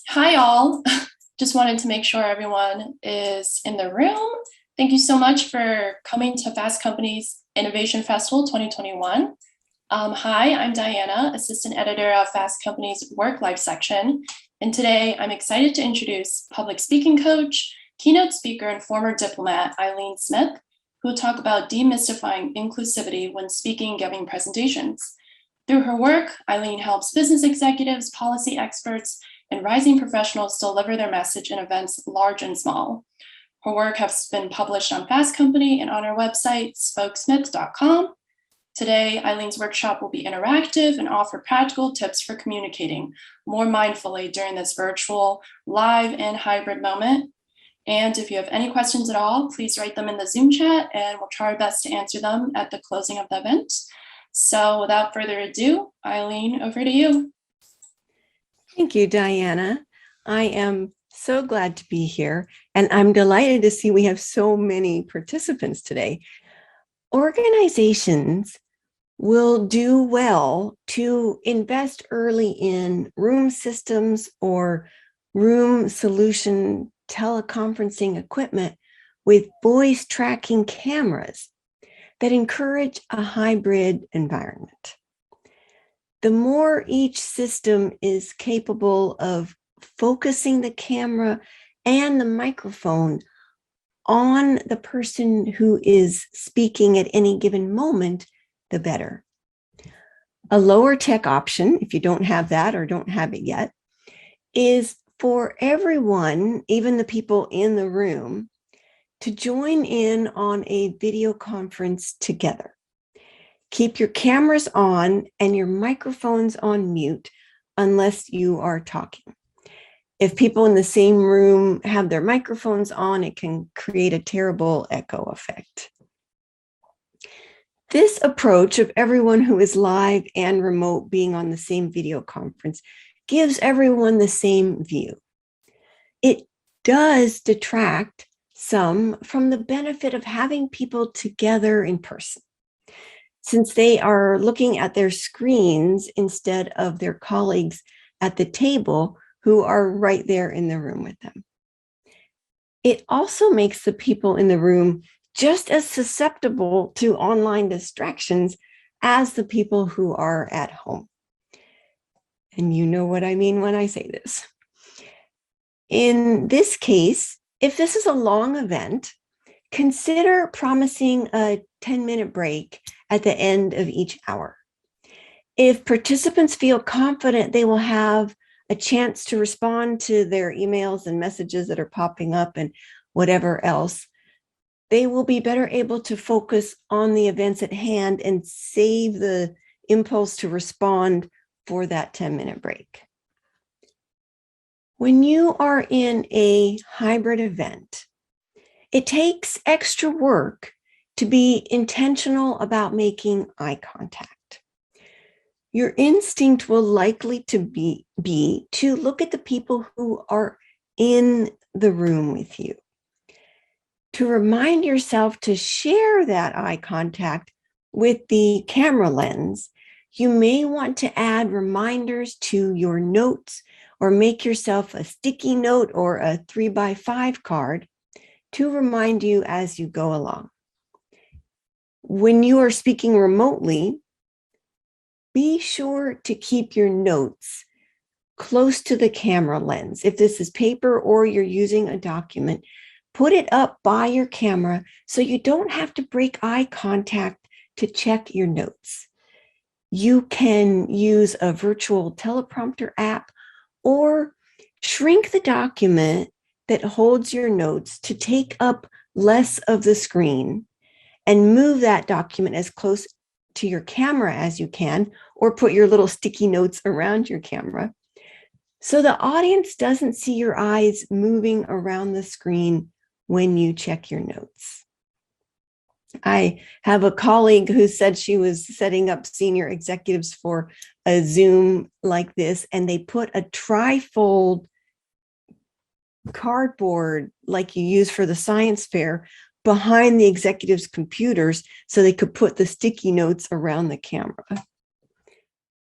Hi, all. Just wanted to make sure everyone is in the room. Thank you so much for coming to Fast Company's Innovation Festival 2021. Hi, I'm Diana, Assistant Editor of Fast Company's Work Life section. And today I'm excited to introduce public speaking coach, keynote speaker, and former diplomat Eileen Smith, who will talk about demystifying inclusivity when speaking and giving presentations. Through her work, Eileen helps business executives, policy experts, and rising professionals deliver their message in events large and small. Her work has been published on Fast Company and on our website, spokesmith.com. Today, Eileen's workshop will be interactive and offer practical tips for communicating more mindfully during this virtual, live, and hybrid moment. And if you have any questions at all, please write them in the Zoom chat and we'll try our best to answer them at the closing of the event. So without further ado, Eileen, over to you. Thank you, Diana. I am so glad to be here, and I'm delighted to see we have so many participants today. Organizations will do well to invest early in room systems or room solution teleconferencing equipment with voice tracking cameras that encourage a hybrid environment. The more each system is capable of focusing the camera and the microphone on the person who is speaking at any given moment, the better. A lower tech option, if you don't have that or don't have it yet, is for everyone, even the people in the room, to join in on a video conference together. Keep your cameras on and your microphones on mute unless you are talking. If people in the same room have their microphones on, it can create a terrible echo effect. This approach of everyone who is live and remote being on the same video conference gives everyone the same view. It does detract some from the benefit of having people together in person, since they are looking at their screens instead of their colleagues at the table who are right there in the room with them. It also makes the people in the room just as susceptible to online distractions as the people who are at home. And you know what I mean when I say this. In this case, if this is a long event, consider promising a 10-minute break at the end of each hour. If participants feel confident they will have a chance to respond to their emails and messages that are popping up and whatever else, they will be better able to focus on the events at hand and save the impulse to respond for that 10-minute break. When you are in a hybrid event, it takes extra work to be intentional about making eye contact. Your instinct will likely to be to look at the people who are in the room with you. To remind yourself to share that eye contact with the camera lens, you may want to add reminders to your notes or make yourself a sticky note or a 3x5 card to remind you as you go along. When you are speaking remotely, be sure to keep your notes close to the camera lens. If this is paper or you're using a document, put it up by your camera so you don't have to break eye contact to check your notes. You can use a virtual teleprompter app or shrink the document that holds your notes to take up less of the screen and move that document as close to your camera as you can, or put your little sticky notes around your camera so the audience doesn't see your eyes moving around the screen when you check your notes. I have a colleague who said she was setting up senior executives for a Zoom like this, and they put a trifold cardboard like you use for the science fair behind the executives' computers so they could put the sticky notes around the camera.